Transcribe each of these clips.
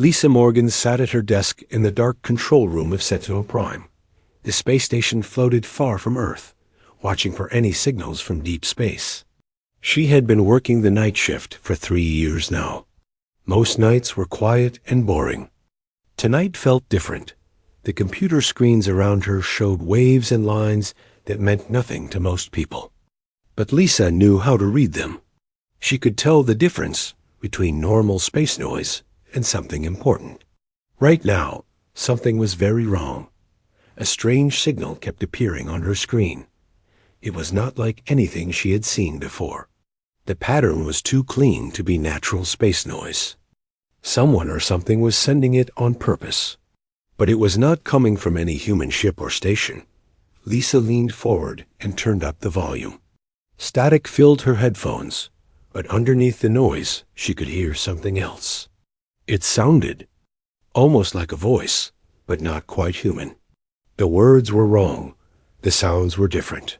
Lisa Morgan sat at her desk in the dark control room of Sentinel Prime. The space station floated far from Earth, watching for any signals from deep space. She had been working the night shift for 3 years now. Most nights were quiet and boring. Tonight felt different. The computer screens around her showed waves and lines that meant nothing to most people. But Lisa knew how to read them. She could tell the difference between normal space noise and something important. Right now, something was very wrong. A strange signal kept appearing on her screen. It was not like anything she had seen before. The pattern was too clean to be natural space noise. Someone or something was sending it on purpose. But it was not coming from any human ship or station. Lisa leaned forward and turned up the volume. Static filled her headphones, but underneath the noise, she could hear something else. It sounded almost like a voice, but not quite human. The words were wrong. The sounds were different.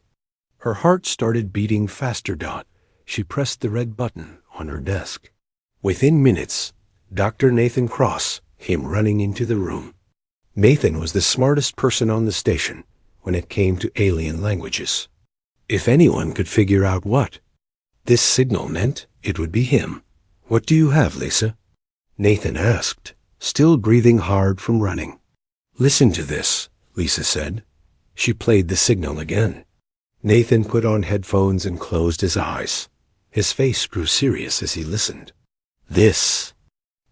Her heart started beating faster. She pressed the red button on her desk. Within minutes, Dr. Nathan Cross came running into the room. Nathan was the smartest person on the station when it came to alien languages. If anyone could figure out what this signal meant, it would be him. "What do you have, Lisa?" Nathan asked, still breathing hard from running. "Listen to this," Lisa said. She played the signal again. Nathan put on headphones and closed his eyes. His face grew serious as he listened. "This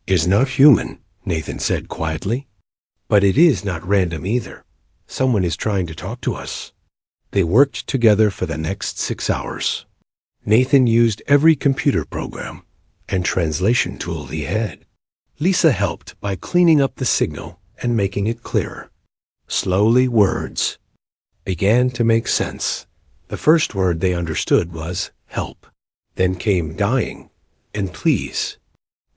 is not human," Nathan said quietly. "But it is not random either. Someone is trying to talk to us." They worked together for the next 6 hours. Nathan used every computer program and translation tool he had. Lisa helped by cleaning up the signal and making it clearer. Slowly, words began to make sense. The first word they understood was help. Then came dying and please.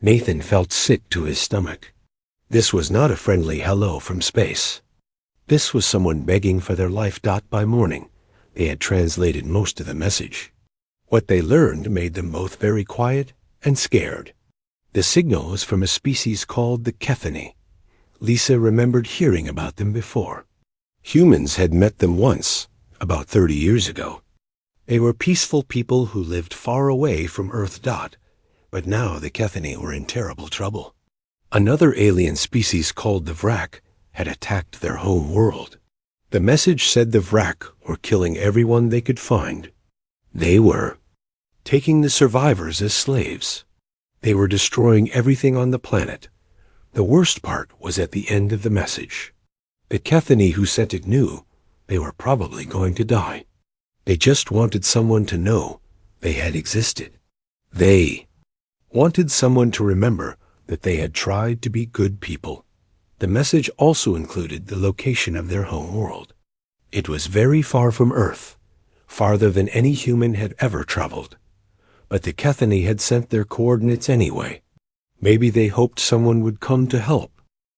Nathan felt sick to his stomach. This was not a friendly hello from space. This was someone begging for their life. By morning, they had translated most of the message. What they learned made them both very quiet and scared. The signal was from a species called the Kethany. Lisa remembered hearing about them before. Humans had met them once, about 30 years ago. They were peaceful people who lived far away from Earth. But now the Kethany were in terrible trouble. Another alien species called the Vrak had attacked their home world. The message said the Vrak were killing everyone they could find. They were taking the survivors as slaves. They were destroying everything on the planet. The worst part was at the end of the message. The Kethany who sent it knew they were probably going to die. They just wanted someone to know they had existed. They wanted someone to remember that they had tried to be good people. The message also included the location of their home world. It was very far from Earth, farther than any human had ever traveled. But the Kethany had sent their coordinates anyway. Maybe they hoped someone would come to help.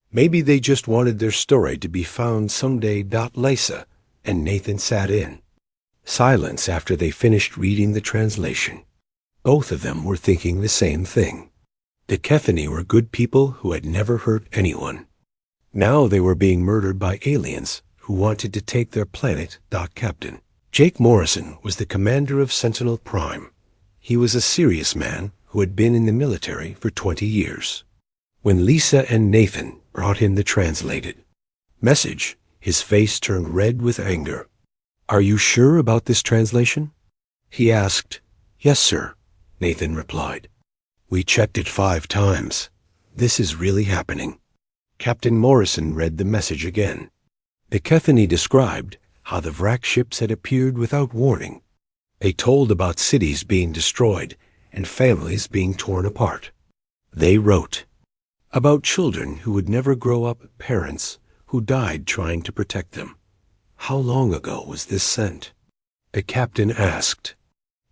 Maybe they just wanted their story to be found someday. Lisa and Nathan sat in silence after they finished reading the translation. Both of them were thinking the same thing. The Kethany were good people who had never hurt anyone. Now they were being murdered by aliens who wanted to take their planet. Captain Jake Morrison was the commander of Sentinel Prime. He was a serious man who had been in the military for 20 years. When Lisa and Nathan brought him the translated message, his face turned red with anger. "Are you sure about this translation?" he asked. "Yes, sir," Nathan replied. "We checked it 5 times. This is really happening." Captain Morrison read the message again. The Kethany described how the Vrak ships had appeared without warning. They told about cities being destroyed and families being torn apart. They wrote about children who would never grow up, parents who died trying to protect them. How long ago was this sent? The captain asked.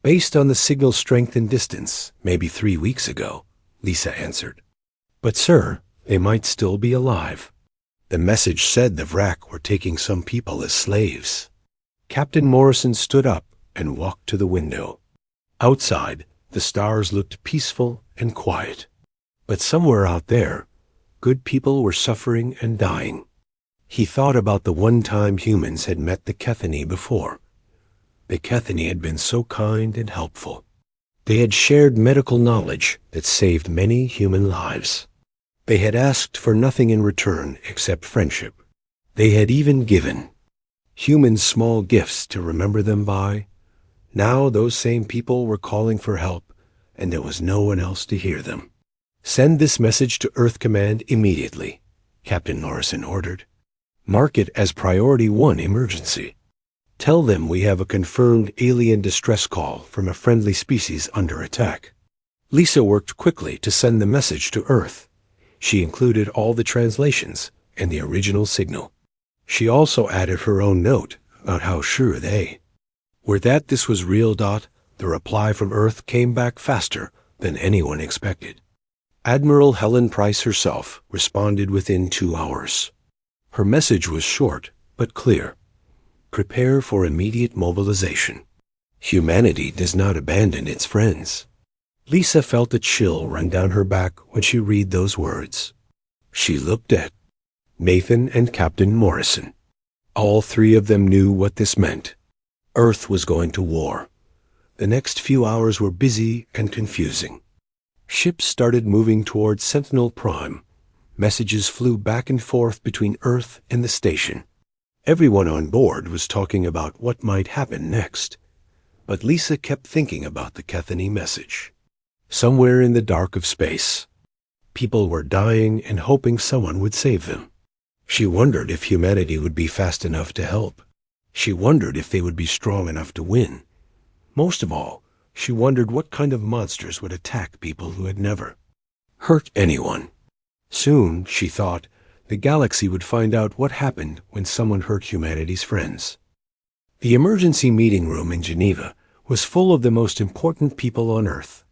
"Based on the signal strength and distance, maybe 3 weeks ago," Lisa answered. "But sir, they might still be alive." The message said the Vrak were taking some people as slaves. Captain Morrison stood up and walked to the window. Outside, the stars looked peaceful and quiet. But somewhere out there, Good people were suffering and dying. He thought about the one time humans had met the Kethany before. The Kethany had been so kind and helpful. They had shared medical knowledge that saved many human lives. They had asked for nothing in return except friendship. They had even given humans small gifts to remember them by. Now those same people were calling for help, and there was no one else to hear them. "Send this message to Earth Command immediately," Captain Narration ordered. "Mark it as Priority 1 emergency. Tell them we have a confirmed alien distress call from a friendly species under attack." Lisa worked quickly to send the message to Earth. She included all the translations and the original signal. She also added her own note about how sure they were that this was real. The reply from Earth came back faster than anyone expected. Admiral Helen Price herself responded within 2 hours. Her message was short but clear. Prepare for immediate mobilization. Humanity does not abandon its friends. Lisa felt a chill run down her back when she read those words. She looked at Nathan and Captain Morrison. All three of them knew what this meant. Earth was going to war. The next few hours were busy and confusing. Ships started moving toward Sentinel Prime. Messages flew back and forth between Earth and the station. Everyone on board was talking about what might happen next. But Lisa kept thinking about the Kethany message. Somewhere in the dark of space, people were dying and hoping someone would save them. She wondered if humanity would be fast enough to help. She wondered if they would be strong enough to win. Most of all, she wondered what kind of monsters would attack people who had never hurt anyone. Soon, she thought, the galaxy would find out what happened when someone hurt humanity's friends. The emergency meeting room in Geneva was full of the most important people on Earth.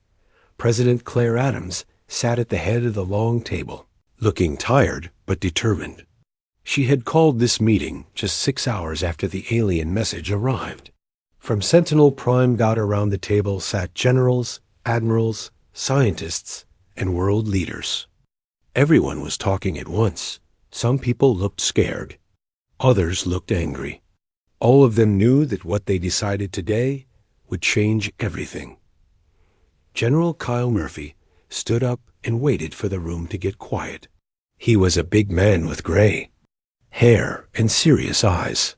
President Claire Adams sat at the head of the long table, looking tired but determined. She had called this meeting just 6 hours after the alien message arrived. From Sentinel Prime around the table sat generals, admirals, scientists, and world leaders. Everyone was talking at once. Some people looked scared. Others looked angry. All of them knew that what they decided today would change everything. General Kyle Murphy stood up and waited for the room to get quiet. He was a big man with gray hair and serious eyes.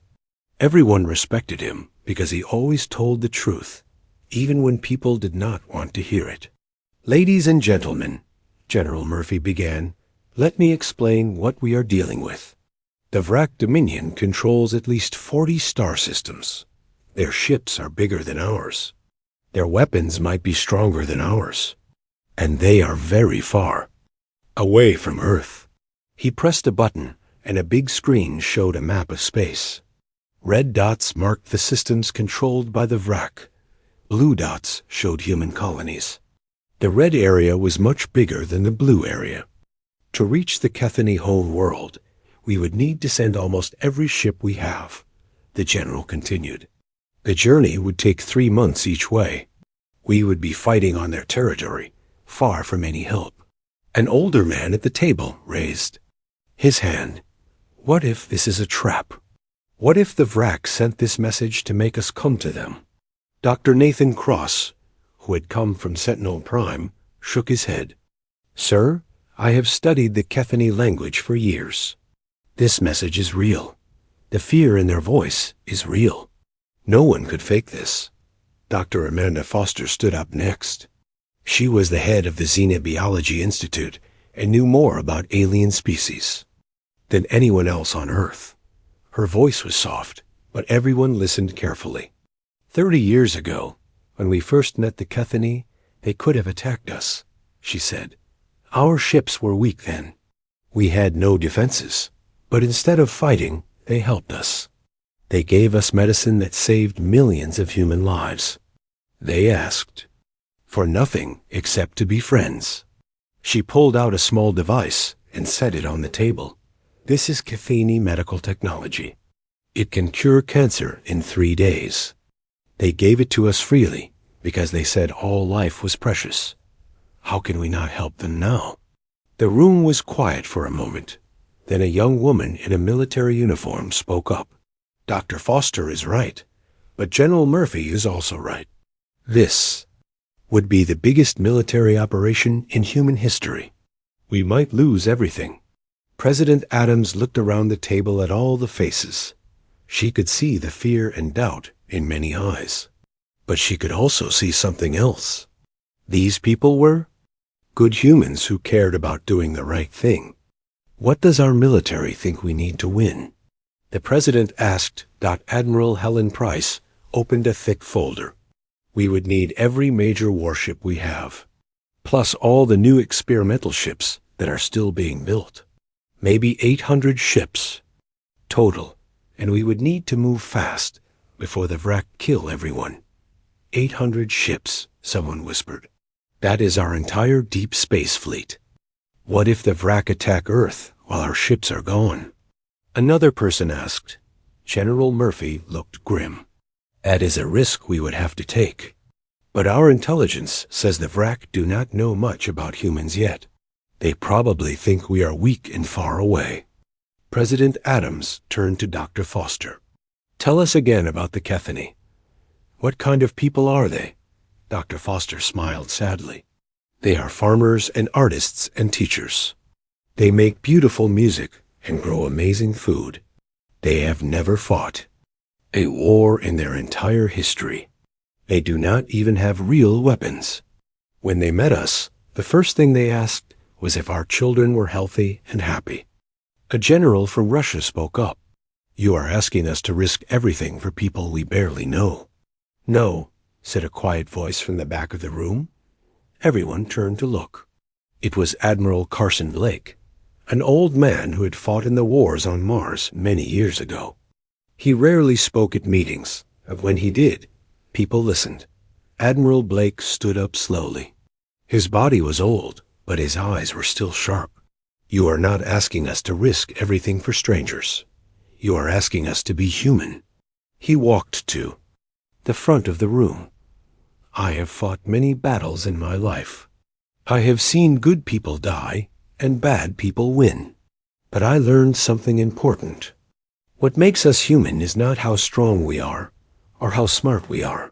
Everyone respected him because he always told the truth, even when people did not want to hear it. "Ladies and gentlemen," General Murphy began, "let me explain what we are dealing with. The Vrak Dominion controls at least 40 star systems. Their ships are bigger than ours. Their weapons might be stronger than ours. And they are very far away from Earth." He pressed a button, and a big screen showed a map of space. Red dots marked the systems controlled by the Vrak. Blue dots showed human colonies. The red area was much bigger than the blue area. To reach the Kethany home world, we would need to send almost every ship we have, the general continued. The journey would take 3 months each way. We would be fighting on their territory, far from any help. An older man at the table raised his hand. "What if this is a trap? What if the Vrak sent this message to make us come to them?" Dr. Nathan Cross, who had come from Sentinel Prime, shook his head. "Sir, I have studied the Kethany language for years. This message is real. The fear in their voice is real. No one could fake this." Dr. Amanda Foster stood up next. She was the head of the Xenobiology Institute and knew more about alien species than anyone else on Earth. Her voice was soft, but everyone listened carefully. 30 years ago, when we first met the Kethany, they could have attacked us, she said. Our ships were weak then. We had no defenses, but instead of fighting, they helped us. They gave us medicine that saved millions of human lives. They asked for nothing except to be friends. She pulled out a small device and set it on the table. This is Kethany medical technology. It can cure cancer in 3 days. They gave it to us freely because they said all life was precious. How can we not help them now? The room was quiet for a moment. Then a young woman in a military uniform spoke up. Dr. Foster is right, but General Murphy is also right. This would be the biggest military operation in human history. We might lose everything. President Adams looked around the table at all the faces. She could see the fear and doubt in many eyes. But she could also see something else. These people were good humans who cared about doing the right thing. What does our military think we need to win? The president asked. Admiral Helen Price opened a thick folder. We would need every major warship we have, plus all the new experimental ships that are still being built. Maybe 800 ships total, and we would need to move fast before the Vrak kill everyone. 800 ships, someone whispered. That is our entire deep space fleet. What if the Vrak attack Earth while our ships are gone? Another person asked. General Murphy looked grim. That is a risk we would have to take. But our intelligence says the Vrak do not know much about humans yet. They probably think we are weak and far away. President Adams turned to Dr. Foster. Tell us again about the Kethany. What kind of people are they? Dr. Foster smiled sadly. They are farmers and artists and teachers. They make beautiful music and grow amazing food. They have never fought a war in their entire history. They do not even have real weapons. When they met us, the first thing they asked was if our children were healthy and happy. A general from Russia spoke up. You are asking us to risk everything for people we barely know. No, said a quiet voice from the back of the room. Everyone turned to look. It was Admiral Carson Blake, an old man who had fought in the wars on Mars many years ago. He rarely spoke at meetings, but when he did, people listened. Admiral Blake stood up slowly. His body was old, but his eyes were still sharp. You are not asking us to risk everything for strangers. You are asking us to be human. He walked to the front of the room. I have fought many battles in my life. I have seen good people die and bad people win. But I learned something important. What makes us human is not how strong we are or how smart we are.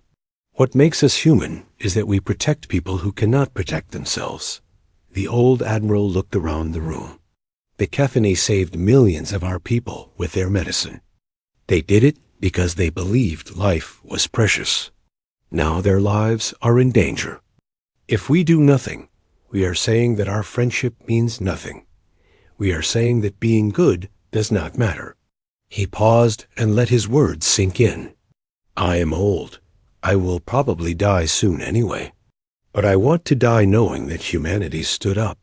What makes us human is that we protect people who cannot protect themselves. The old admiral looked around the room. The Kethany saved millions of our people with their medicine. They did it because they believed life was precious. Now their lives are in danger. If we do nothing, we are saying that our friendship means nothing. We are saying that being good does not matter. He paused and let his words sink in. I am old. I will probably die soon anyway. But I want to die knowing that humanity stood up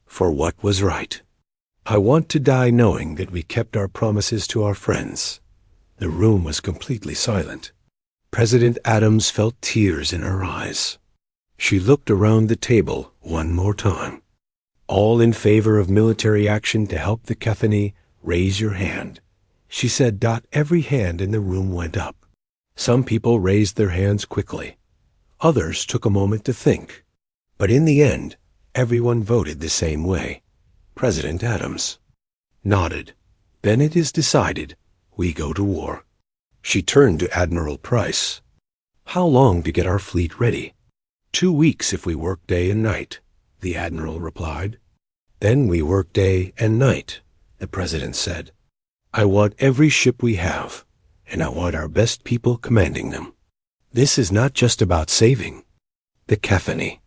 for what was right. I want to die knowing that we kept our promises to our friends. The room was completely silent. President Adams felt tears in her eyes. She looked around the table one more time. All in favor of military action to help the Kethany, raise your hand. She said. Every hand in the room went up. Some people raised their hands quickly. Others took a moment to think. But in the end, everyone voted the same way. President Adams nodded. Then it is decided. We go to war. She turned to Admiral Price. How long to get our fleet ready? 2 weeks if we work day and night, the admiral replied. Then we work day and night, the president said. I want every ship we have, and I want our best people commanding them. This is not just about saving the Kethany.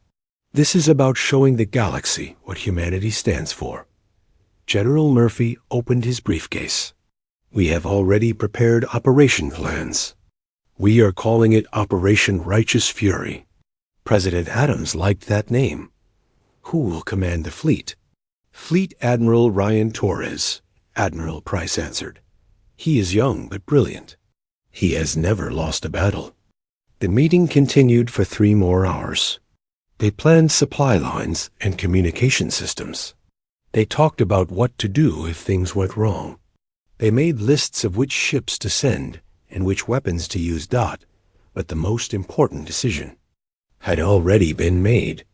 This is about showing the galaxy what humanity stands for. General Murphy opened his briefcase. We have already prepared operation plans. We are calling it Operation Righteous Fury. President Adams liked that name. Who will command the fleet? Fleet Admiral Ryan Torres, Admiral Price answered. He is young but brilliant. He has never lost a battle. The meeting continued for 3 more hours. They planned supply lines and communication systems. They talked about what to do if things went wrong. They made lists of which ships to send and which weapons to use. But the most important decision had already been made.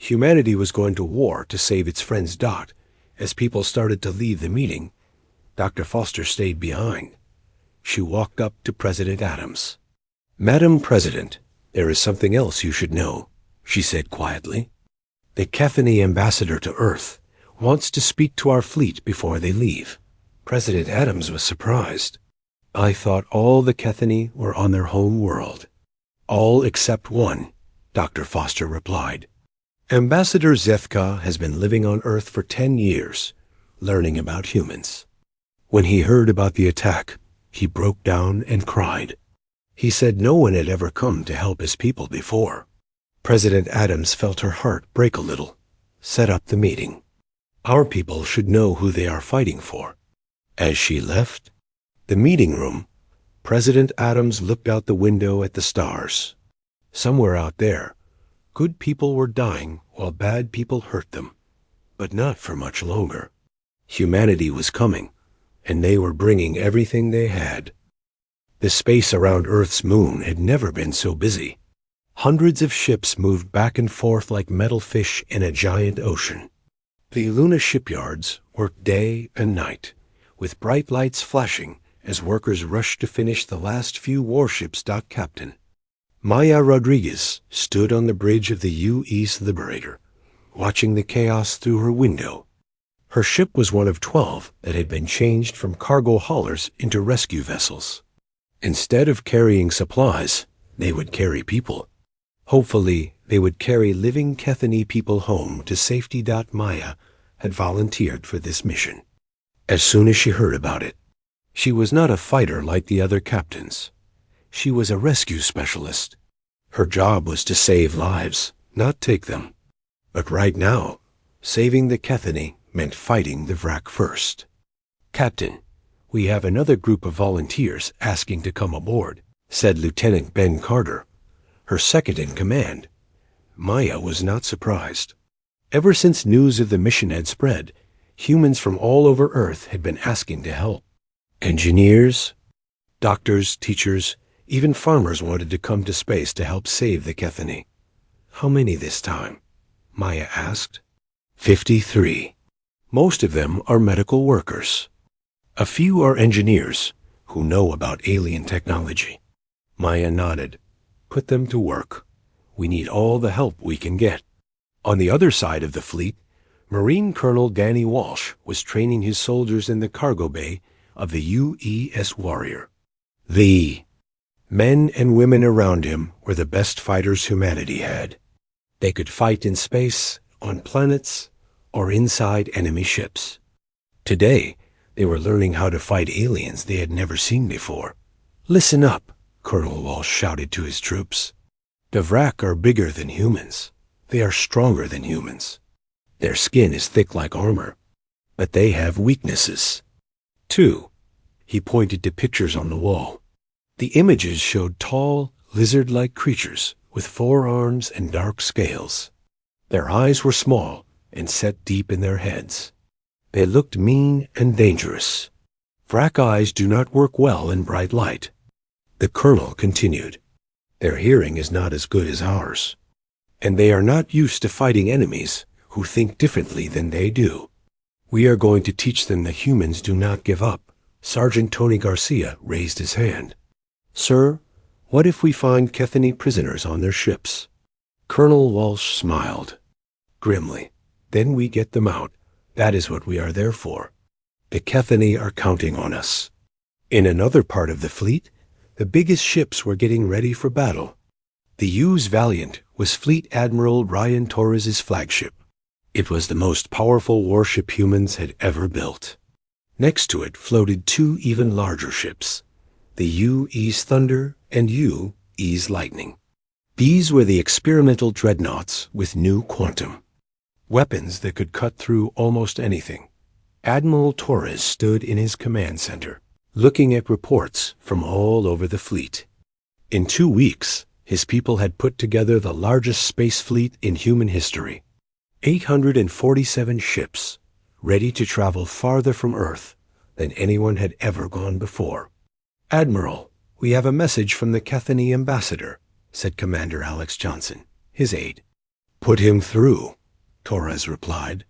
Humanity was going to war to save its friends Dot. As people started to leave the meeting, Dr. Foster stayed behind. She walked up to President Adams. "Madam President, there is something else you should know," she said quietly. "The Cathany ambassador to Earth wants to speak to our fleet before they leave." President Adams was surprised. "I thought all the Cathany were on their home world." "All except one," Dr. Foster replied. "Ambassador Zethka has been living on Earth for 10 years, learning about humans. When he heard about the attack, he broke down and cried. He said no one had ever come to help his people before." President Adams felt her heart break a little. "Set up the meeting. Our people should know who they are fighting for." As she left the meeting room, President Adams looked out the window at the stars. Somewhere out there, good people were dying while bad people hurt them, but not for much longer. Humanity was coming, and they were bringing everything they had. The space around Earth's moon had never been so busy. Hundreds of ships moved back and forth like metal fish in a giant ocean. The Luna shipyards worked day and night, with bright lights flashing as workers rushed to finish the last few warships. Captain Maya Rodriguez stood on the bridge of the U.S. Liberator, watching the chaos through her window. Her ship was one of 12 that had been changed from cargo haulers into rescue vessels. Instead of carrying supplies, they would carry people. Hopefully, they would carry living Cathany people home to safety. Maya had volunteered for this mission. As soon as she heard about it, she was not a fighter like the other captains. She was a rescue specialist. Her job was to save lives, not take them. But right now, saving the Cathany meant fighting the Vrak first. "Captain, we have another group of volunteers asking to come aboard," said Lieutenant Ben Carter, her second in command. Maya was not surprised. Ever since news of the mission had spread, humans from all over Earth had been asking to help. Engineers, doctors, teachers, even farmers wanted to come to space to help save the Cathany. "How many this time?" Maya asked. 53. Most of them are medical workers. A few are engineers who know about alien technology. Maya nodded. "Put them to work. We need all the help we can get." On the other side of the fleet, Marine Colonel Danny Walsh was training his soldiers in the cargo bay of the U.S. Warrior. The men and women around him were the best fighters humanity had. They could fight in space, on planets, or inside enemy ships. Today, they were learning how to fight aliens they had never seen before. "Listen up," Colonel Walsh shouted to his troops. "The Vrak are bigger than humans. They are stronger than humans. Their skin is thick like armor, but they have weaknesses. 2. He pointed to pictures on the wall. The images showed tall, lizard-like creatures with 4 arms and dark scales. Their eyes were small and set deep in their heads. They looked mean and dangerous. Vrak eyes do not work well in bright light." The colonel continued. "Their hearing is not as good as ours, and they are not used to fighting enemies who think differently than they do. We are going to teach them that humans do not give up." Sergeant Tony Garcia raised his hand. "Sir, what if we find Cathany prisoners on their ships?" Colonel Walsh smiled grimly. "Then we get them out. That is what we are there for. The Cathany are counting on us." In another part of the fleet, the biggest ships were getting ready for battle. The U.S. Valiant was Fleet Admiral Ryan Torres's flagship. It was the most powerful warship humans had ever built. Next to it floated 2 even larger ships, the U.S. Thunder and U.S. Lightning. These were the experimental dreadnoughts with new quantum weapons that could cut through almost anything. Admiral Torres stood in his command center, looking at reports from all over the fleet. In 2 weeks, his people had put together the largest space fleet in human history. 847 ships, ready to travel farther from Earth than anyone had ever gone before. "Admiral, we have a message from the Cathany ambassador," said Commander Alex Johnson, his aide. Put him through, Torres replied.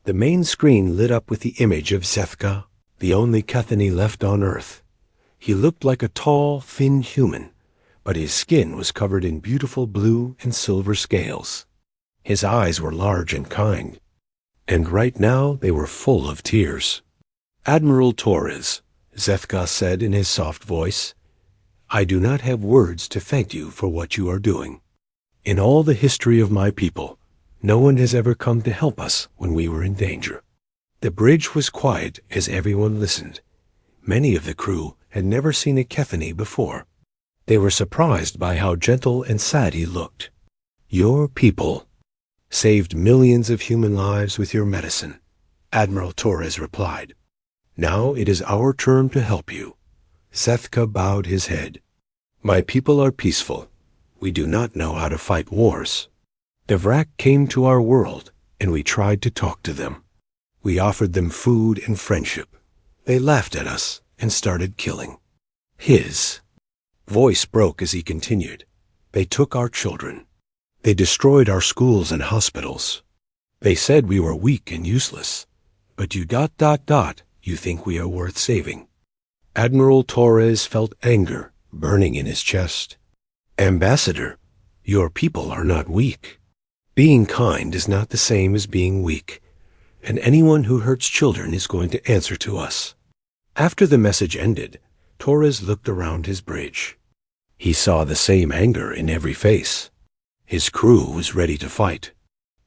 The main screen lit up with the image of Zethka, the only Kethany left on Earth. He looked like a tall, thin human, but his skin was covered in beautiful blue and silver scales. His eyes were large and kind, and right now they were full of tears. Admiral Torres, Zethka said in his soft voice, I do not have words to thank you for what you are doing. In all the history of my people, no one has ever come to help us when we were in danger. The bridge was quiet as everyone listened. Many of the crew had never seen a Kethany before. They were surprised by how gentle and sad he looked. Your people saved millions of human lives with your medicine, Admiral Torres replied. Now it is our turn to help you. Zethka bowed his head. My people are peaceful. We do not know how to fight wars. The Vrak came to our world, and we tried to talk to them. We offered them food and friendship. They laughed at us and started killing. His voice broke as he continued. They took our children. They destroyed our schools and hospitals. They said we were weak and useless. But you ... you think we are worth saving. Admiral Torres felt anger burning in his chest. Ambassador, your people are not weak. Being kind is not the same as being weak, and anyone who hurts children is going to answer to us. After the message ended, Torres looked around his bridge. He saw the same anger in every face. His crew was ready to fight.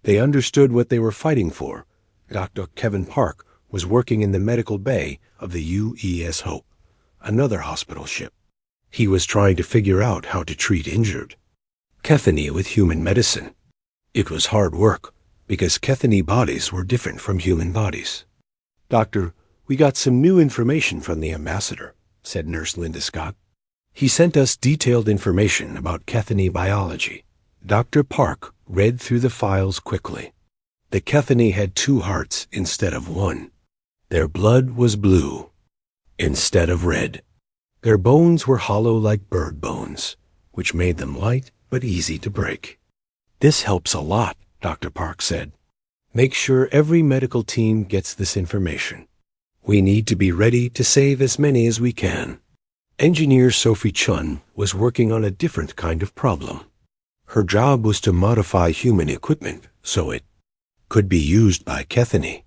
They understood what they were fighting for. Dr. Kevin Park was working in the medical bay of the UES Hope, another hospital ship. He was trying to figure out how to treat injured Kethany with human medicine. It was hard work, because Kethany bodies were different from human bodies. Doctor, we got some new information from the ambassador, said Nurse Linda Scott. He sent us detailed information about Kethany biology. Dr. Park read through the files quickly. The Kethany had 2 hearts instead of 1. Their blood was blue instead of red. Their bones were hollow like bird bones, which made them light but easy to break. This helps a lot, Dr. Park said. Make sure every medical team gets this information. We need to be ready to save as many as we can. Engineer Sophie Chun was working on a different kind of problem. Her job was to modify human equipment so it could be used by Kethany.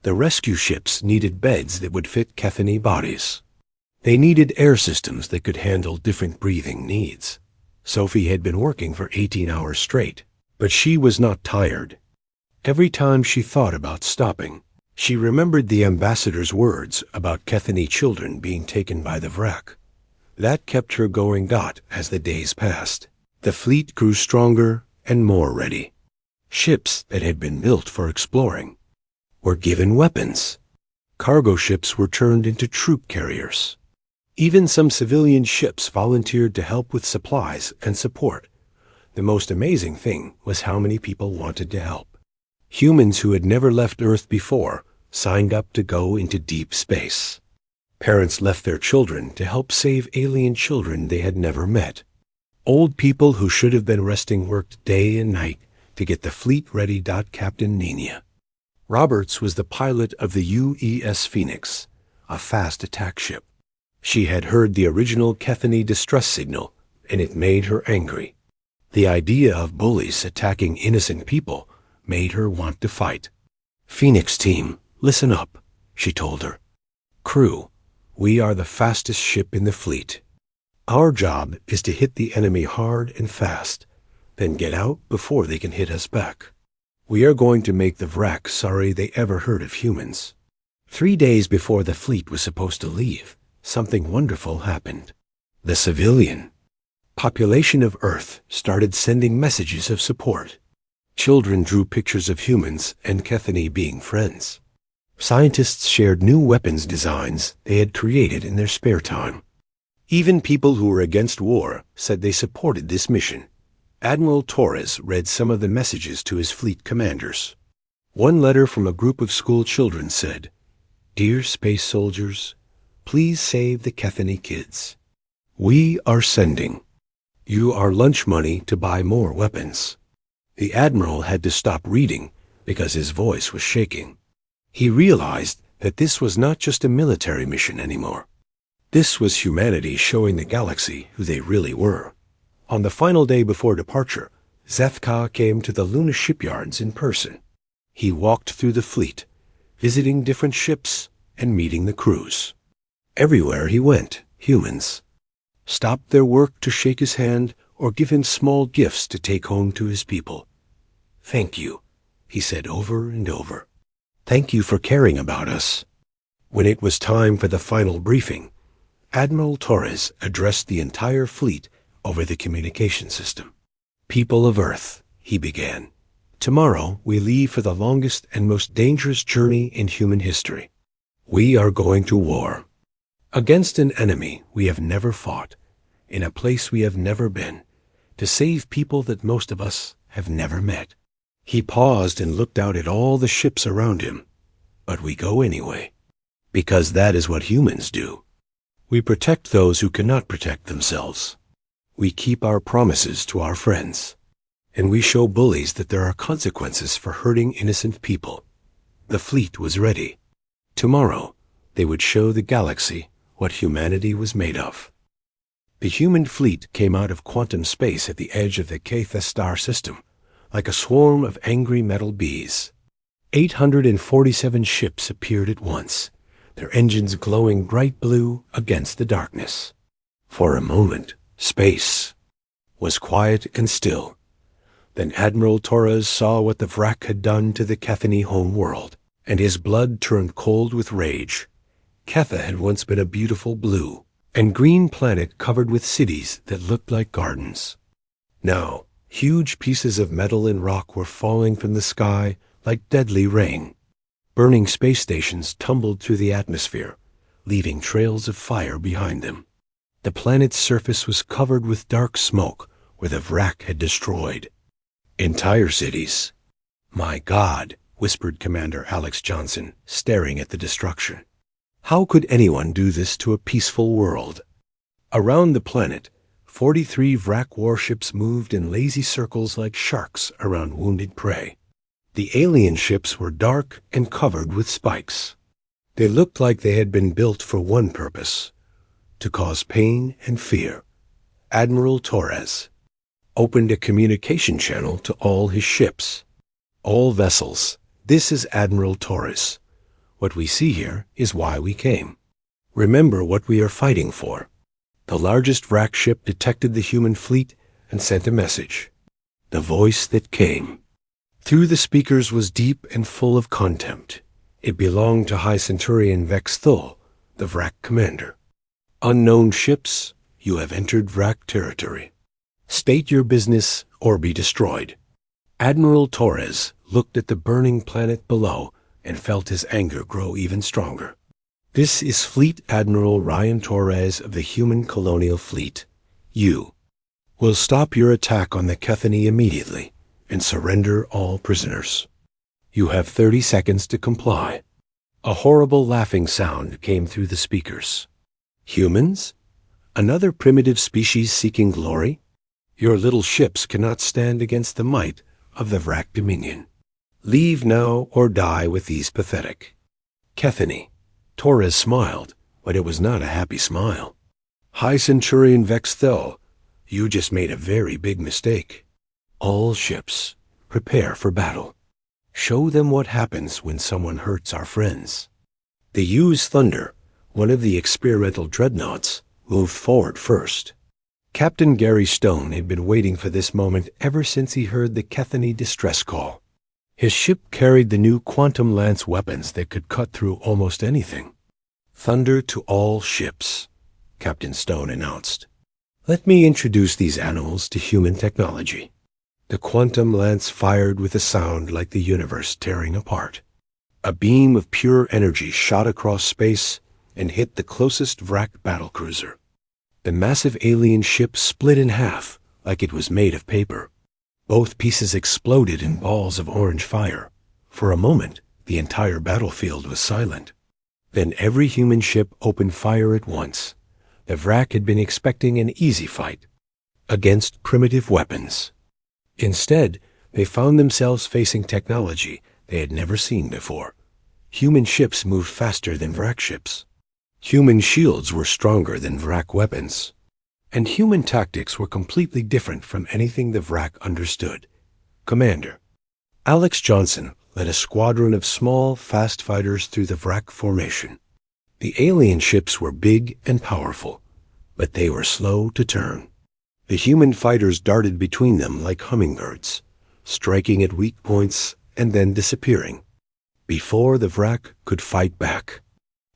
The rescue ships needed beds that would fit Kethany bodies. They needed air systems that could handle different breathing needs. Sophie had been working for 18 hours straight, but she was not tired. Every time she thought about stopping, she remembered the ambassador's words about Kethany children being taken by the Vrak. That kept her going. As the days passed, the fleet grew stronger and more ready. Ships that had been built for exploring were given weapons. Cargo ships were turned into troop carriers. Even some civilian ships volunteered to help with supplies and support. The most amazing thing was how many people wanted to help. Humans who had never left Earth before signed up to go into deep space. Parents left their children to help save alien children they had never met. Old people who should have been resting worked day and night to get the fleet ready. Captain Nina Roberts was the pilot of the UES Phoenix, a fast attack ship. She had heard the original Kethany distress signal, and it made her angry. The idea of bullies attacking innocent people made her want to fight. Phoenix team, listen up, she told her. Crew, we are the fastest ship in the fleet. Our job is to hit the enemy hard and fast, then get out before they can hit us back. We are going to make the Vrak sorry they ever heard of humans. 3 days before the fleet was supposed to leave, something wonderful happened. The civilian population of Earth started sending messages of support. Children drew pictures of humans and Kethany being friends. Scientists shared new weapons designs they had created in their spare time. Even people who were against war said they supported this mission. Admiral Torres read some of the messages to his fleet commanders. One letter from a group of school children said, Dear space soldiers, please save the Kethany kids. We are sending you our lunch money to buy more weapons. The admiral had to stop reading because his voice was shaking. He realized that this was not just a military mission anymore. This was humanity showing the galaxy who they really were. On the final day before departure, Zethka came to the Luna shipyards in person. He walked through the fleet, visiting different ships and meeting the crews. Everywhere he went, humans stopped their work to shake his hand or give him small gifts to take home to his people. "Thank you," he said over and over. "Thank you for caring about us." When it was time for the final briefing, Admiral Torres addressed the entire fleet over the communication system. "People of Earth," he began, "tomorrow we leave for the longest and most dangerous journey in human history. We are going to war. Against an enemy we have never fought, in a place we have never been, to save people that most of us have never met." He paused and looked out at all the ships around him. "But we go anyway, because that is what humans do. We protect those who cannot protect themselves. We keep our promises to our friends, and we show bullies that there are consequences for hurting innocent people." The fleet was ready. Tomorrow, they would show the galaxy what humanity was made of. The human fleet came out of quantum space at the edge of the Katha star system, like a swarm of angry metal bees. 847 ships appeared at once, their engines glowing bright blue against the darkness. For a moment, space was quiet and still. Then Admiral Torres saw what the Vrak had done to the Kethani home world, and his blood turned cold with rage. Ketha had once been a beautiful blue and green planet covered with cities that looked like gardens. Now, huge pieces of metal and rock were falling from the sky like deadly rain. Burning space stations tumbled through the atmosphere, leaving trails of fire behind them. The planet's surface was covered with dark smoke where the Vrak had destroyed entire cities. "My God," whispered Commander Alex Johnson, staring at the destruction. "How could anyone do this to a peaceful world?" Around the planet, 43 Vrak warships moved in lazy circles like sharks around wounded prey. The alien ships were dark and covered with spikes. They looked like they had been built for one purpose: to cause pain and fear. Admiral Torres opened a communication channel to all his ships. "All vessels, this is Admiral Torres. What we see here is why we came. Remember what we are fighting for." The largest Vrak ship detected the human fleet and sent a message. The voice that came through the speakers was deep and full of contempt. It belonged to High Centurion Vex Thul, the Vrak commander. "Unknown ships, you have entered Vrak territory. State your business or be destroyed." Admiral Torres looked at the burning planet below and felt his anger grow even stronger. "This is Fleet Admiral Ryan Torres of the Human Colonial Fleet. You will stop your attack on the Kethani immediately and surrender all prisoners. You have 30 seconds to comply." A horrible laughing sound came through the speakers. "Humans? Another primitive species seeking glory? Your little ships cannot stand against the might of the Vrak Dominion. Leave now or die with these pathetic." "Kethani." Torres smiled, but it was not a happy smile. "High Centurion Vex Thul, you just made a very big mistake. All ships, prepare for battle. Show them what happens when someone hurts our friends." The Use Thunder, one of the experimental dreadnoughts, moved forward first. Captain Gary Stone had been waiting for this moment ever since he heard the Kethani distress call. His ship carried the new quantum lance weapons that could cut through almost anything. "Thunder to all ships," Captain Stone announced. "Let me introduce these animals to human technology." The quantum lance fired with a sound like the universe tearing apart. A beam of pure energy shot across space and hit the closest Vrak battlecruiser. The massive alien ship split in half like it was made of paper. Both pieces exploded in balls of orange fire. For a moment, the entire battlefield was silent. Then every human ship opened fire at once. The Vrak had been expecting an easy fight against primitive weapons. Instead, They found themselves facing technology they had never seen before. Human ships moved faster than Vrak ships. Human shields were stronger than Vrak weapons. And human tactics were completely different from anything the Vrak understood. Commander Alex Johnson led a squadron of small, fast fighters through the Vrak formation. The alien ships were big and powerful, but they were slow to turn. The human fighters darted between them like hummingbirds, striking at weak points and then disappearing. Before the Vrak could fight back.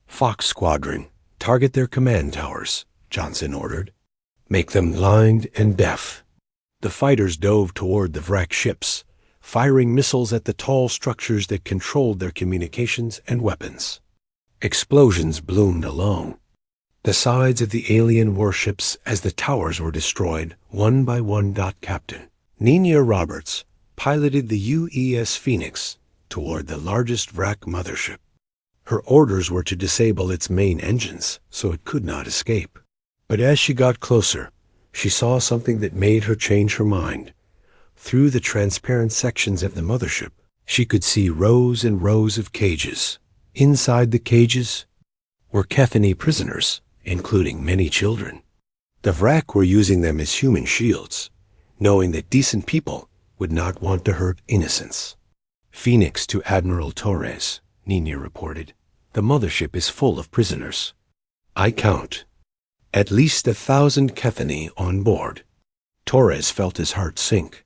Fox Squadron, target their command towers, Johnson ordered. Make them blind and deaf. The fighters dove toward the Vrak ships, firing missiles at the tall structures that controlled their communications and weapons. Explosions bloomed along the sides of the alien warships as the towers were destroyed one by one. Captain Nina Roberts piloted the UES Phoenix toward the largest Vrak mothership. Her orders were to disable its main engines so it could not escape. But as she got closer, she saw something that made her change her mind. Through the transparent sections of the mothership, she could see rows and rows of cages. Inside the cages were Kethany prisoners, including many children. The Vrak were using them as human shields, knowing that decent people would not want to hurt innocents. Phoenix to Admiral Torres, Nina reported. The mothership is full of prisoners. I count at least 1,000 Kethany on board. Torres felt his heart sink.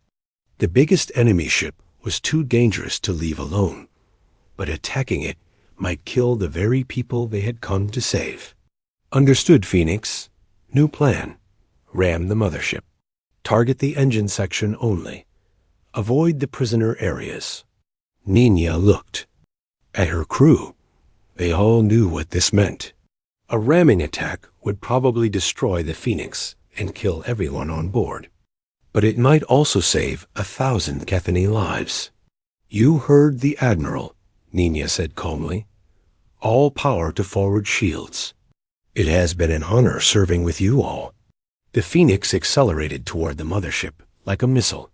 The biggest enemy ship was too dangerous to leave alone, but attacking it might kill the very people they had come to save. Understood, Phoenix. New plan. Ram the mothership. Target the engine section only. Avoid the prisoner areas. Nina looked at her crew. They all knew what this meant. A ramming attack would probably destroy the Phoenix and kill everyone on board. But it might also save 1,000 Kethany lives. You heard the Admiral, Nina said calmly. All power to forward shields. It has been an honor serving with you all. The Phoenix accelerated toward the mothership like a missile.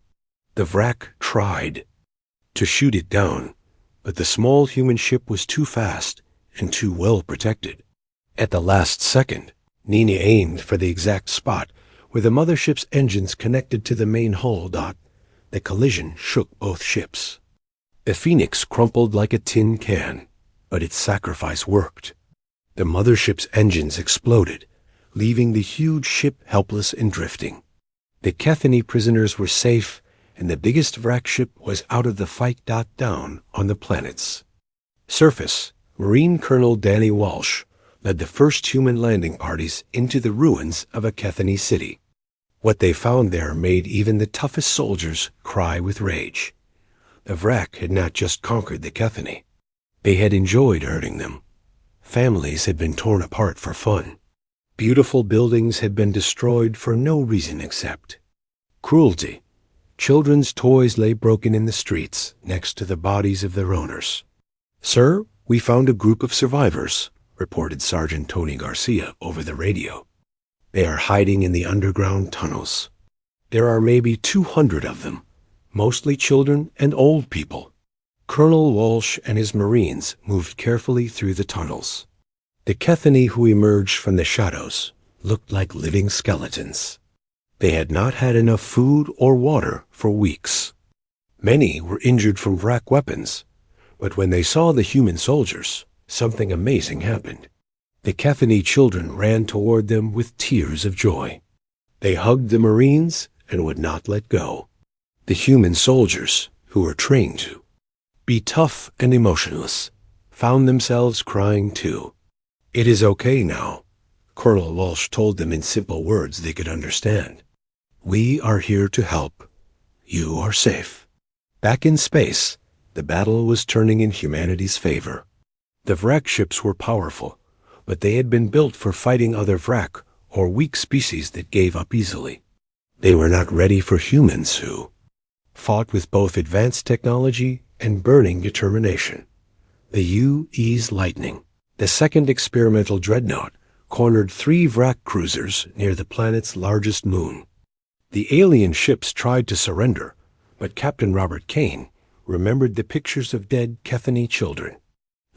The Vrak tried to shoot it down, but the small human ship was too fast and too well protected. At the last second, Nina aimed for the exact spot where the mothership's engines connected to the main hull. The collision shook both ships. The Phoenix crumpled like a tin can, but its sacrifice worked. The mothership's engines exploded, leaving the huge ship helpless and drifting. The Kethany prisoners were safe, and the biggest Vrak ship was out of the fight. Down on the planets. Surface, Marine Colonel Danny Walsh led the first human landing parties into the ruins of a Kethany city. What they found there made even the toughest soldiers cry with rage. The Vrak had not just conquered the Kethany. They had enjoyed hurting them. Families had been torn apart for fun. Beautiful buildings had been destroyed for no reason except cruelty. Children's toys lay broken in the streets next to the bodies of their owners. Sir, we found a group of survivors, reported Sergeant Tony Garcia over the radio. They are hiding in the underground tunnels. There are maybe 200 of them, mostly children and old people. Colonel Walsh and his Marines moved carefully through the tunnels. The Kethany who emerged from the shadows looked like living skeletons. They had not had enough food or water for weeks. Many were injured from Vrak weapons, but when they saw the human soldiers, something amazing happened. The Kethany children ran toward them with tears of joy. They hugged the Marines and would not let go. The human soldiers, who were trained to be tough and emotionless, found themselves crying too. It is okay now, Colonel Walsh told them in simple words they could understand. We are here to help. You are safe. Back in space, the battle was turning in humanity's favor. The Vrak ships were powerful, but they had been built for fighting other Vrak or weak species that gave up easily. They were not ready for humans who fought with both advanced technology and burning determination. The UE's Lightning, the second experimental dreadnought, cornered 3 Vrak cruisers near the planet's largest moon. The alien ships tried to surrender, But Captain Robert Kane remembered the pictures of dead Kethany children.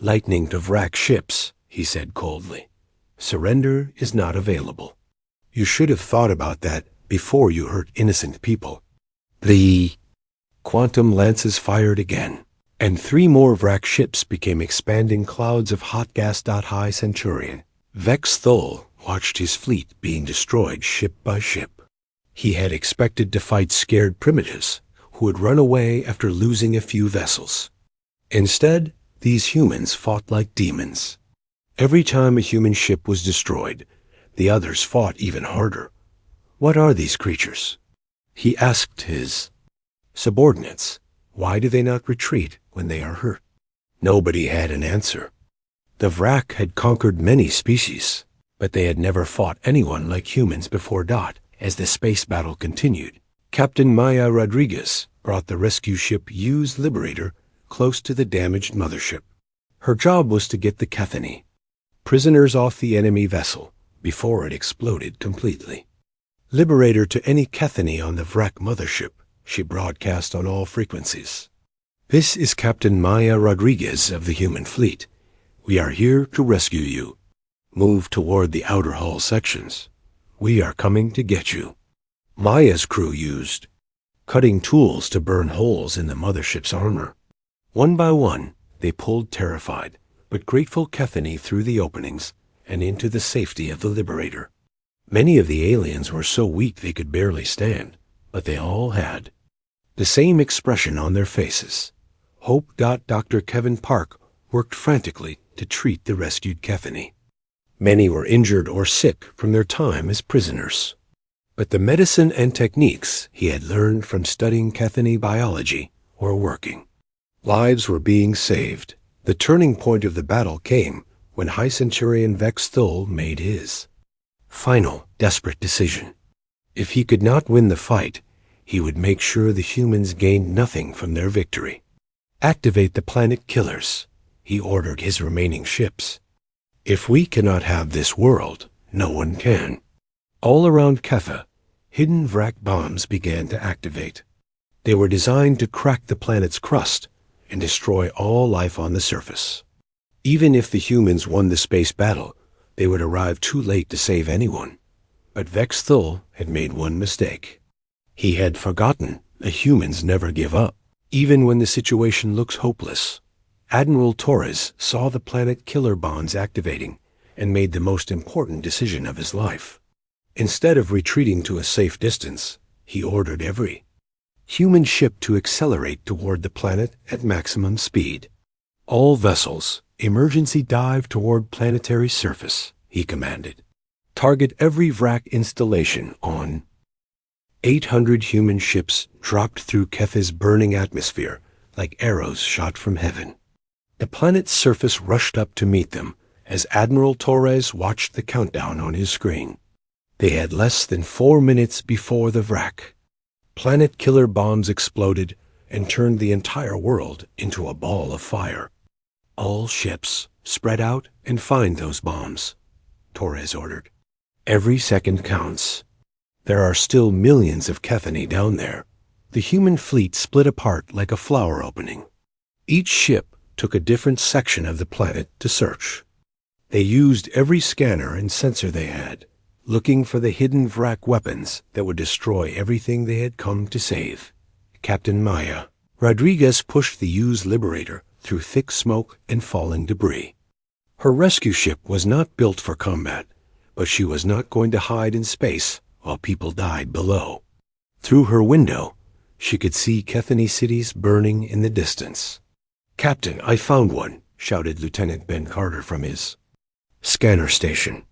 "Lightning to Vrak ships," he said coldly. "Surrender is not available. You should have thought about that before you hurt innocent people." The quantum lances fired again, and 3 more Vrak ships became expanding clouds of hot gas. High Centurion Vex Thul watched his fleet being destroyed ship by ship. He had expected to fight scared primitives who would run away after losing a few vessels. Instead, these humans fought like demons. Every time a human ship was destroyed, the others fought even harder. "What are these creatures?" he asked his subordinates. "Why do they not retreat when they are hurt?" Nobody had an answer. The Vrak had conquered many species, but they had never fought anyone like humans before. As the space battle continued, Captain Maya Rodriguez brought the rescue ship Hughes Liberator close to the damaged mothership. Her job was to get the Kethany prisoners off the enemy vessel before it exploded completely. "Liberator to any Kethany on the Vrak mothership," she broadcast on all frequencies. "This is Captain Maya Rodriguez of the human fleet. We are here to rescue you. Move toward the outer hull sections. We are coming to get you." Maya's crew used cutting tools to burn holes in the mothership's armor. One by one, they pulled terrified but grateful Kethany through the openings and into the safety of the Liberator. Many of the aliens were so weak they could barely stand, but they all had the same expression on their faces. Hope. Dr. Kevin Park worked frantically to treat the rescued Kethany. Many were injured or sick from their time as prisoners, but the medicine and techniques he had learned from studying Kethany biology were working. Lives were being saved. The turning point of the battle came when High Centurion Vex Thul made his final, desperate decision. If he could not win the fight, he would make sure the humans gained nothing from their victory. "Activate the planet killers," he ordered his remaining ships. "If we cannot have this world, no one can." All around Ketha, hidden Vrak bombs began to activate. They were designed to crack the planet's crust and destroy all life on the surface. Even if the humans won the space battle, they would arrive too late to save anyone. But Vex Thul had made one mistake. He had forgotten the humans never give up. Even when the situation looks hopeless, Admiral Torres saw the planet killer bombs activating and made the most important decision of his life. Instead of retreating to a safe distance, he ordered every human ship to accelerate toward the planet at maximum speed. "All vessels, emergency dive toward planetary surface," he commanded. "Target every Vrak installation on." 800 human ships dropped through Ketha's burning atmosphere like arrows shot from heaven. The planet's surface rushed up to meet them as Admiral Torres watched the countdown on his screen. They had less than 4 minutes before the Vrak. Planet killer bombs exploded and turned the entire world into a ball of fire. "All ships, spread out and find those bombs," Torres ordered. "Every second counts. There are still millions of Kethany down there." The human fleet split apart like a flower opening. Each ship took a different section of the planet to search. They used every scanner and sensor they had, looking for the hidden Vrak weapons that would destroy everything they had come to save. Captain Maya Rodriguez pushed the Hughes Liberator through thick smoke and falling debris. Her rescue ship was not built for combat, but she was not going to hide in space while people died below. Through her window, she could see Kethany cities burning in the distance. "Captain, I found one," shouted Lieutenant Ben Carter from his scanner station.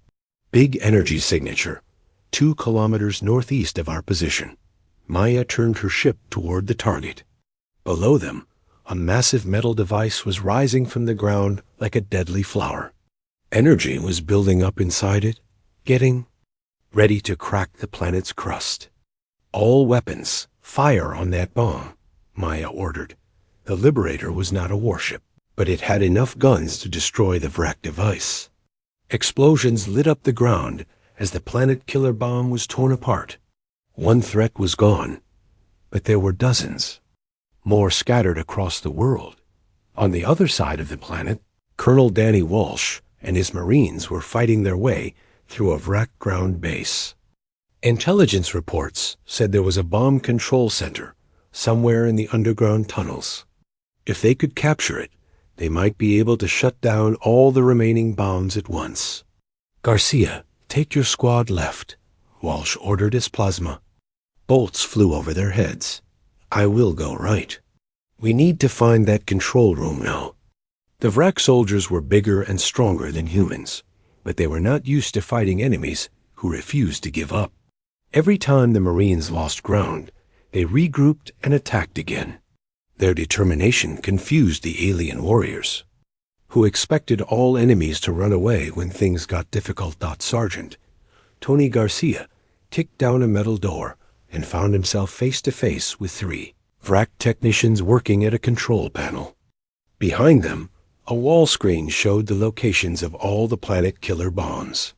"Big energy signature, 2 kilometers northeast of our position." Maya turned her ship toward the target. Below them, a massive metal device was rising from the ground like a deadly flower. Energy was building up inside it, getting ready to crack the planet's crust. "All weapons, fire on that bomb," Maya ordered. The Liberator was not a warship, but it had enough guns to destroy the Vrak device. Explosions lit up the ground as the planet killer bomb was torn apart. One threat was gone. but there were dozens, more scattered across the world. On the other side of the planet, Colonel Danny Walsh and his Marines were fighting their way through a wrecked ground base. Intelligence reports said there was a bomb control center somewhere in the underground tunnels. If they could capture it, they might be able to shut down all the remaining bombs at once. "Garcia, take your squad left," Walsh ordered his plasma. Bolts flew over their heads. "I will go right. We need to find that control room now." The Vrak soldiers were bigger and stronger than humans, but they were not used to fighting enemies who refused to give up. Every time the Marines lost ground, they regrouped and attacked again. Their determination confused the alien warriors, who expected all enemies to run away when things got difficult. Sergeant Tony Garcia kicked down a metal door and found himself face to face with 3 Vrak technicians working at a control panel. Behind them, a wall screen showed the locations of all the planet killer bombs.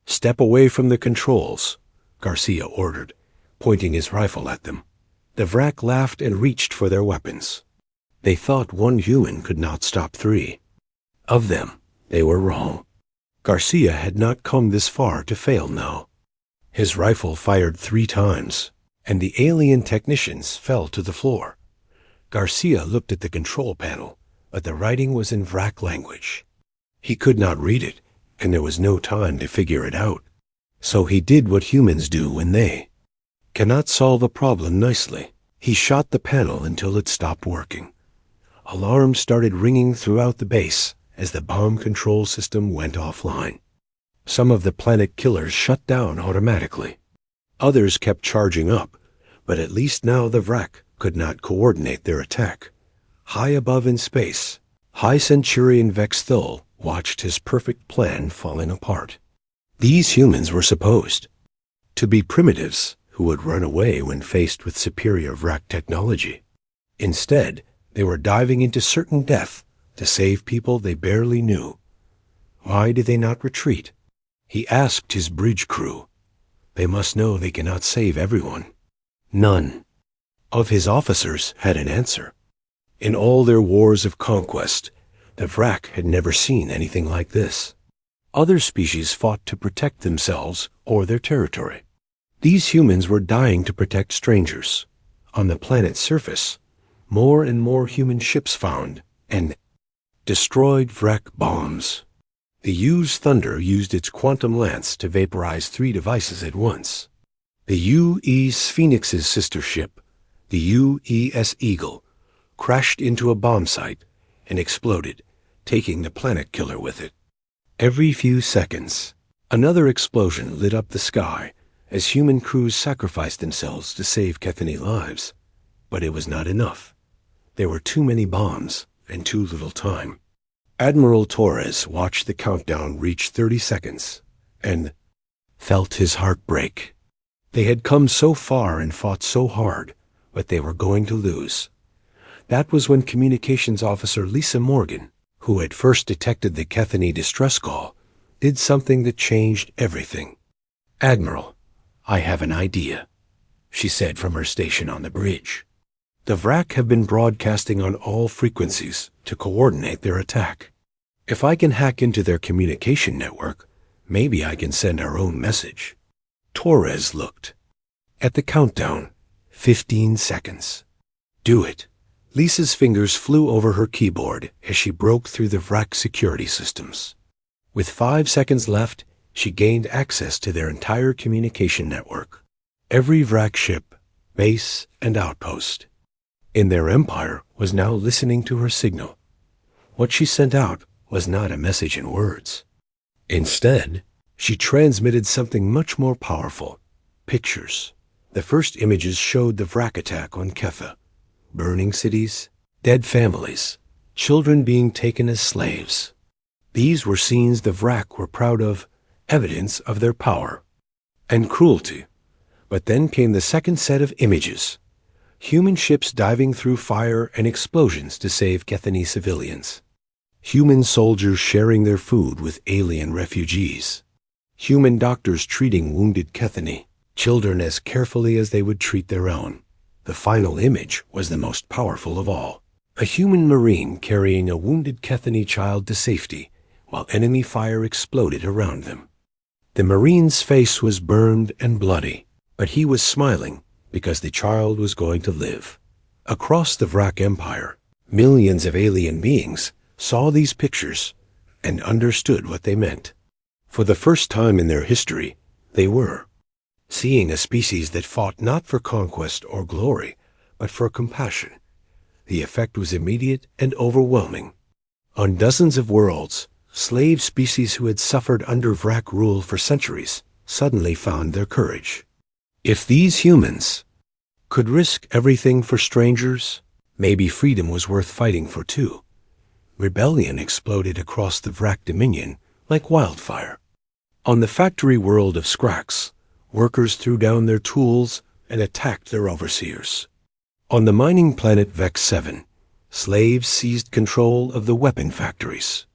"Step away from the controls," Garcia ordered, pointing his rifle at them. The Vrak laughed and reached for their weapons. They thought one human could not stop 3. Of them, they were wrong. Garcia had not come this far to fail now. His rifle fired 3 times, and the alien technicians fell to the floor. Garcia looked at the control panel, but the writing was in Vrak language. He could not read it, and there was no time to figure it out. So he did what humans do when they cannot solve a problem nicely. He shot the panel until it stopped working. Alarms started ringing throughout the base as the bomb control system went offline. Some of the planet killers shut down automatically. Others kept charging up, but at least now the Vrak could not coordinate their attack. High above in space, High Centurion Vex Thul watched his perfect plan falling apart. These humans were supposed to be primitives who would run away when faced with superior Vrak technology. Instead, they were diving into certain death to save people they barely knew. Why did they not retreat? He asked his bridge crew. They must know they cannot save everyone. None of his officers had an answer. In all their wars of conquest, the Vrak had never seen anything like this. Other species fought to protect themselves or their territory. These humans were dying to protect strangers. On the planet's surface, more and more human ships found and destroyed Vrak bombs. The U's Thunder used its quantum lance to vaporize 3 devices at once. The U.E.'s Phoenix's sister ship, the U.E.S. Eagle, crashed into a bomb site and exploded, taking the planet killer with it. Every few seconds, another explosion lit up the sky as human crews sacrificed themselves to save Kethany lives. But it was not enough. There were too many bombs and too little time. Admiral Torres watched the countdown reach 30 seconds and felt his heart break. They had come so far and fought so hard, but they were going to lose. That was when Communications Officer Lisa Morgan, who had first detected the Kethany distress call, did something that changed everything. "Admiral, I have an idea," she said from her station on the bridge. "The Vrak have been broadcasting on all frequencies to coordinate their attack. If I can hack into their communication network, maybe I can send our own message." Torres looked at the countdown. 15 seconds. "Do it." Lisa's fingers flew over her keyboard as she broke through the Vrak security systems. With 5 seconds left, she gained access to their entire communication network. Every Vrak ship, base, and outpost in their empire was now listening to her signal. What she sent out was not a message in words. Instead, she transmitted something much more powerful: pictures. The first images showed the Vrak attack on Ketha. Burning cities, dead families, children being taken as slaves. These were scenes the Vrak were proud of, evidence of their power and cruelty. But then came the second set of images: human ships diving through fire and explosions to save Kethany civilians. Human soldiers sharing their food with alien refugees. Human doctors treating wounded Kethany children as carefully as they would treat their own. The final image was the most powerful of all. A human marine carrying a wounded Kethany child to safety, while enemy fire exploded around them. The marine's face was burned and bloody, but he was smiling because the child was going to live. Across the Vrak Empire, millions of alien beings saw these pictures and understood what they meant. For the first time in their history, they were seeing a species that fought not for conquest or glory, but for compassion. The effect was immediate and overwhelming. On dozens of worlds, slave species who had suffered under Vrak rule for centuries suddenly found their courage. If these humans could risk everything for strangers, maybe freedom was worth fighting for too. Rebellion exploded across the Vrak Dominion like wildfire. On the factory world of Skrax, workers threw down their tools and attacked their overseers. On the mining planet Vex 7, slaves seized control of the weapon factories.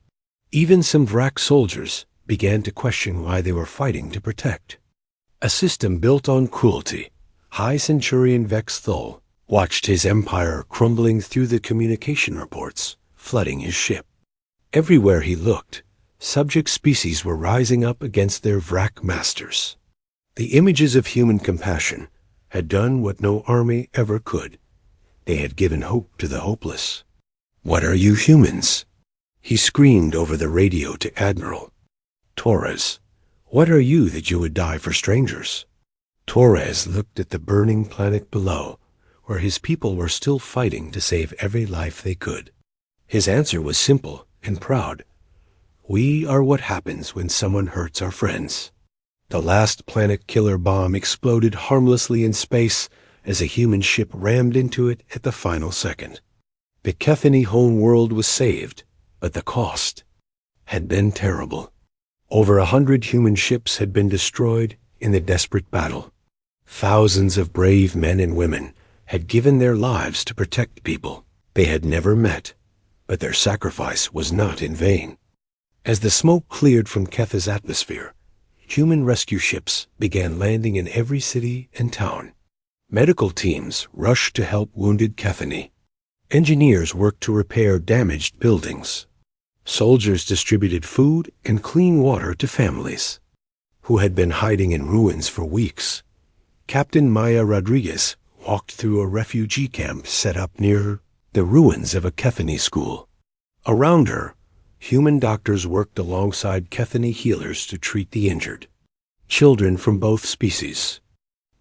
Even some Vrak soldiers began to question why they were fighting to protect. A system built on cruelty, High Centurion Vex Thul watched his empire crumbling through the communication reports, flooding his ship. Everywhere he looked, subject species were rising up against their Vrak masters. The images of human compassion had done what no army ever could. They had given hope to the hopeless. "What are you humans?" he screamed over the radio to Admiral Torres. "What are you that you would die for strangers?" Torres looked at the burning planet below, where his people were still fighting to save every life they could. His answer was simple and proud. "We are what happens when someone hurts our friends." The last planet killer bomb exploded harmlessly in space as a human ship rammed into it at the final second. The Kethany home world was saved, but the cost had been terrible. Over 100 human ships had been destroyed in the desperate battle. Thousands of brave men and women had given their lives to protect people they had never met, but their sacrifice was not in vain. As the smoke cleared from Ketha's atmosphere, human rescue ships began landing in every city and town. Medical teams rushed to help wounded Kethany. Engineers worked to repair damaged buildings. Soldiers distributed food and clean water to families who had been hiding in ruins for weeks. Captain Maya Rodriguez walked through a refugee camp set up near the ruins of a Kethany school. Around her, human doctors worked alongside Kethany healers to treat the injured. Children from both species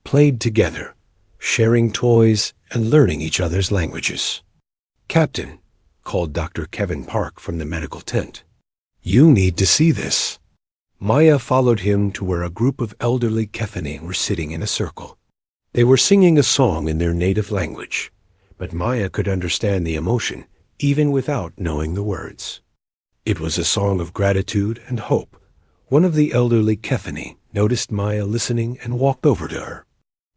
played together, sharing toys and learning each other's languages. "Captain," called Dr. Kevin Park from the medical tent, "you need to see this." Maya followed him to where a group of elderly Kethany were sitting in a circle. They were singing a song in their native language, but Maya could understand the emotion even without knowing the words. It was a song of gratitude and hope. One of the elderly Kethany noticed Maya listening and walked over to her.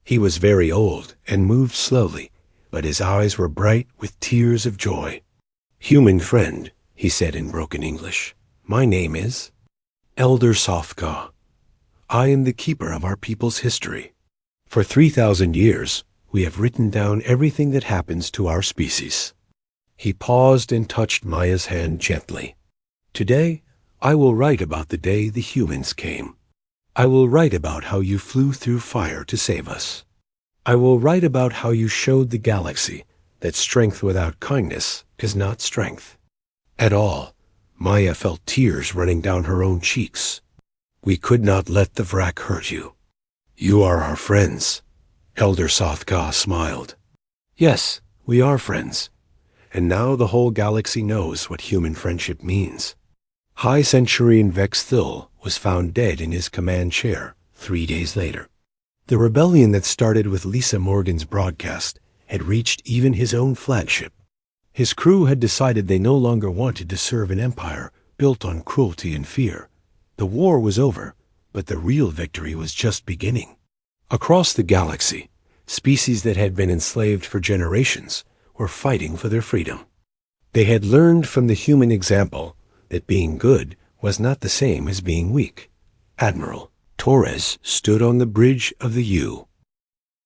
He was very old and moved slowly, but his eyes were bright with tears of joy. "Human friend," he said in broken English, "my name is Elder Sothka. I am the keeper of our people's history. For 3,000 years, we have written down everything that happens to our species." He paused and touched Maya's hand gently. "Today, I will write about the day the humans came. I will write about how you flew through fire to save us. I will write about how you showed the galaxy that strength without kindness is not strength at all." Maya felt tears running down her own cheeks. "We could not let the Vrak hurt you. You are our friends." Elder Sothka smiled. "Yes, we are friends. And now the whole galaxy knows what human friendship means." High Centurion Vex Thul was found dead in his command chair 3 days later. The rebellion that started with Lisa Morgan's broadcast had reached even his own flagship. His crew had decided they no longer wanted to serve an empire built on cruelty and fear. The war was over, but the real victory was just beginning. Across the galaxy, species that had been enslaved for generations were fighting for their freedom. They had learned from the human example that being good was not the same as being weak. Admiral Torres stood on the bridge of the U,